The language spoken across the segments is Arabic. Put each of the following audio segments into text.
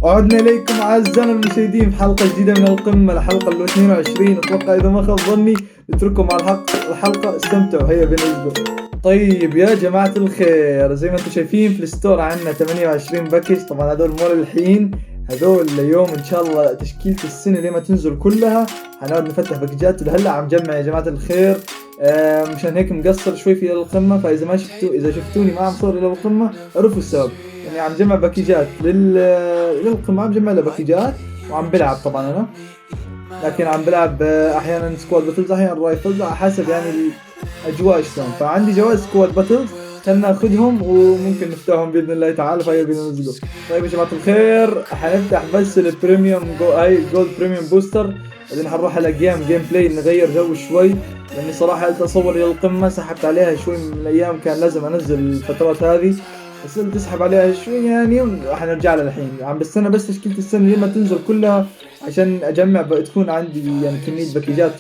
وعدنا إليكم أعزائنا المشاهدين في حلقة جديدة من القمة، الحلقة ال 22. أتوقع إذا ما خاب ظني نترككم مع الحلقة استمتعوا. هيا بنسبة. طيب يا جماعة الخير، زي ما انتم شايفين في الستور عندنا 28 باكج. طبعا هذول مو للحين، هذول اليوم ان شاء الله تشكيلة السنة لما تنزل كلها حنقعد نفتح باكجات. هلا عم جمع يا جماعة الخير، مشان هيك مقصر شوي في القمة. فاذا ما اذا شفتوني ما عم صور الى القمة عرفوا السبب. يعني عم جمع باكجات للقمة، عم جمع لها باكجات وعم بلعب. طبعا انا لكن عم بلعب احيانا سكواد باتلز احيانا رايفلز على حسب يعني الاجواء شلون. فعندي جوائز سكواد باتلز، خلنا ناخذهم وممكن نفتحهم باذن الله تعالى. فهي بدنا ننزلوا. طيب يا جماعه الخير، حنفتح بس البريميوم هاي جولد بريميوم بوستر، بعدين حنروح على جيم بلاي نغير جو شوي. لاني صراحه قلت اصور الى القمه، سحبت عليها شوي من الايام، كان لازم انزل الفترات هذه، بس قلت اسحب عليها شوي يعني وحنرجع لها الحين. عم بستنى بس تشكيلة السنة لما تنزل كلها عشان اجمع تكون عندي يعني كمية باكجات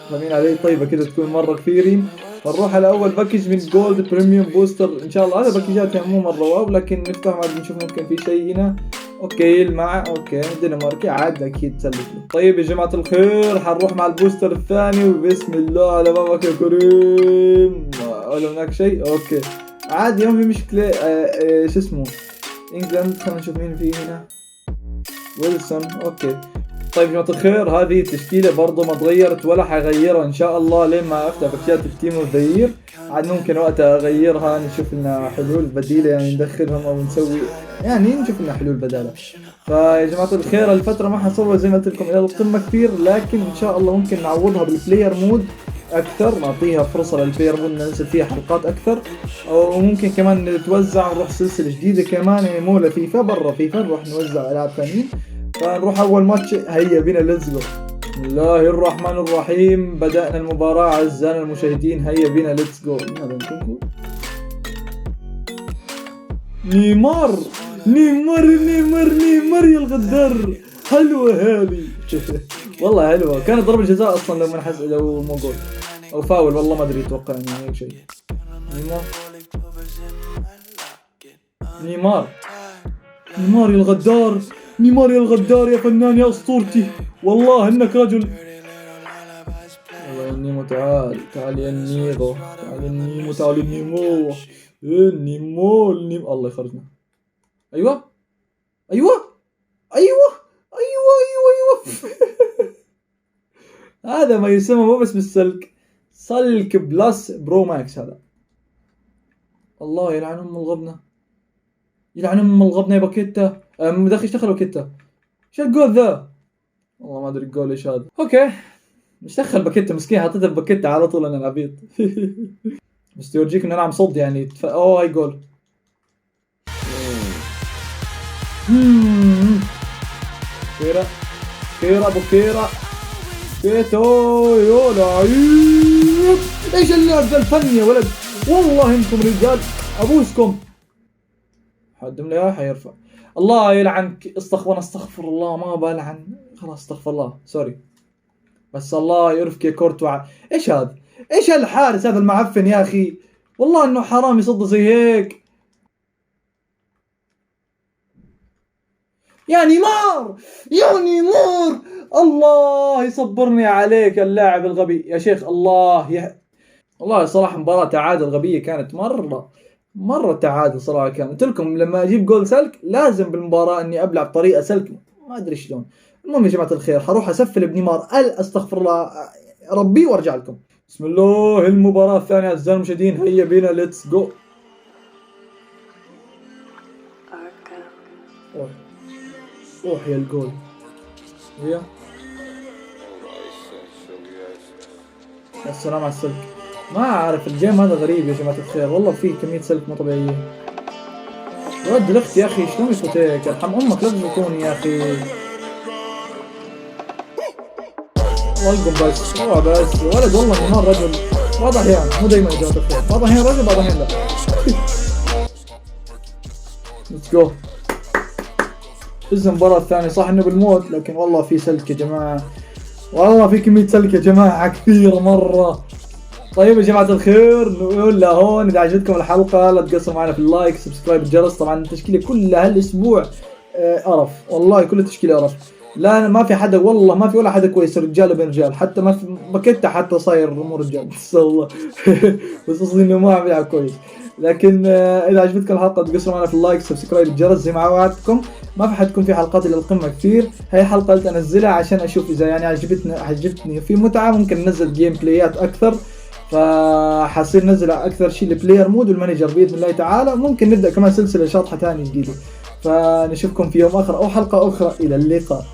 فاهمين علي طيبة كده، تكون مرة كثيرين. فنروح على اول باكج من جولد بريميوم بوستر ان شاء الله. هذا باكجات يعني مو مرة واو، لكن نفتح عاد نشوف ممكن في شيء هنا. اوكي المع اوكي دنماركي عاد اكيد تسلك. طيب يا جماعة الخير، حنروح مع البوستر الثاني وبسم الله على بابك يا كريم. ولا هناك شيء؟ اوكي عادي ما في مشكلة. شو اسمه انجلاند، خلينا نشوف مين في هنا. ويلسون اوكي. طيب يا جماعة الخير، هذه التشكيلة برضو ما تغيرت ولا حغيرها ان شاء الله لين ما افتح باكجات التيم اوف ذا يير. عاد ممكن وقتها اغيرها، نشوف لنا حلول بديلة يعني ندخلهم او نسوي يعني نشوف لنا حلول بدالة. فيا جماعة الخير الفترة ما حصور زي ما قلت لكم الى القمة كثير، لكن ان شاء الله ممكن نعوضها بالبلاير مود اكثر، نعطيها فرصه للبلاير مود ننزل فيها حلقات اكثر، او ممكن كمان نتوزع نروح سلسله جديده كمان يعني مو لفيفا، برا فيفا نروح نوزع العاب ثانيين. فنروح اول ماتش، هيا بينا ليتس جو. بسم الله الرحمن الرحيم، بدأنا المباراة اعزائنا المشاهدين، هيا بينا ليتس جو. نيمار نيمار نيمار نيمار يا الغدار، حلوة هذه والله حلوة. كانت ضربة جزاء اصلا لو منحس لو مو جول او فاول، والله ما ادري، اتوقع انه هيك شيء. نيمار نيمار يا الغدار، نيمار يا الغدار يا فنان يا اسطورتي، والله انك رجل. والله يا نيمو تعال تعال يا نيغو، تعال يا نيمو، تعال يا نيمو، النيمو النيمو. الله يخرجنا. ايوه ايوه ايوه ايوه ايوه ايوه هذا ما يسمى مو بس بالسلك، سلك بلس برو ماكس هذا. الله يلعن ام الغبنه، يلعن ام الغبنه يا باكيتا. مدخل دخل باكيتا. ايش الجول ذا؟ والله ما ادري الجول ايش هذا. اوكي مش دخل باكيتا مسكين، حطيته باكيتا على طول انا العبيط بس يورجيك ان انا عم صد يعني اوه هاي جول. كيرا كيرا بوكيرا كيتو يا لعيب. ايش اللعب ذا الفن يا ولد، والله انتم رجال ابوسكم. حدم لي حيرفع. الله يلعنك، استغفر الله ما بلعن، خلاص استغفر الله سوري. بس الله يرفك يا كورتوا. ايش هذا؟ ايش هالحارس هذا المعفن يا اخي، والله انه حرام يصد زي هيك. يا نيمار يا نيمار، الله يصبرني عليك اللاعب الغبي يا شيخ. الله والله صراحة مباراة تعادل غبية كانت، مرة تعادل صراحة. كانت لكم لما اجيب جول سلك لازم بالمباراة اني ابلع بطريقة سلك ما ادري شلون. المهم يا جماعة الخير، حروح اسفل بنيمار استغفر الله ربي وارجع لكم. بسم الله المباراة الثانية اعزائي المشاهدين، هيا بينا ليتس جو. روح يا الجول. هي السلام على السلك. ما اعرف الجيم هذا غريب يا جماعة الخير، والله فيه كمية سلك مو طبيعية. ود الاخت يا اخي شلون يفوت هيك، ارحم امك لا تفوتوني يا اخي. والقم بس بس ولد، والله نيمار رجل. بعض احيان مو دايما يا جماعة الخير، بعض احيان رجل بعض احيان لا. ليتس جو. المباراة الثانية صح انه بالموت، لكن والله في سلك يا جماعة، والله في كمية سلك يا جماعة كثير مرة. طيب يا جماعة الخير نقول لهون، إذا عجبتكم الحلقة لا تقصروا معنا في اللايك سبسكرايب الجرس. طبعا التشكيلة كلها هالأسبوع قرف والله، كل التشكيله قرف. لا ما في حدا والله، ما في ولا حدا كويس رجال وبين رجال، حتى ما في باكيتا حتى صاير مو رجال بس والله. بس قصدي انه ما عم يلعب كويس. لكن اذا عجبتكم الحلقه تقصروا معنا في اللايك، سبسكرايب، الجرس زي ما وعدتكم. ما في حتكون في حلقات الى القمه كثير، هي حلقه قلت انزلها عشان اشوف اذا يعني عجبتني في متعه، ممكن ننزل جيم بلايات اكثر. فحصير ننزل اكثر شيء البلاير مود والمانجر باذن الله تعالى. ممكن نبدا كمان سلسله شاطحه ثانيه جديده. فنشوفكم في يوم اخر او حلقه اخرى، الى اللقاء.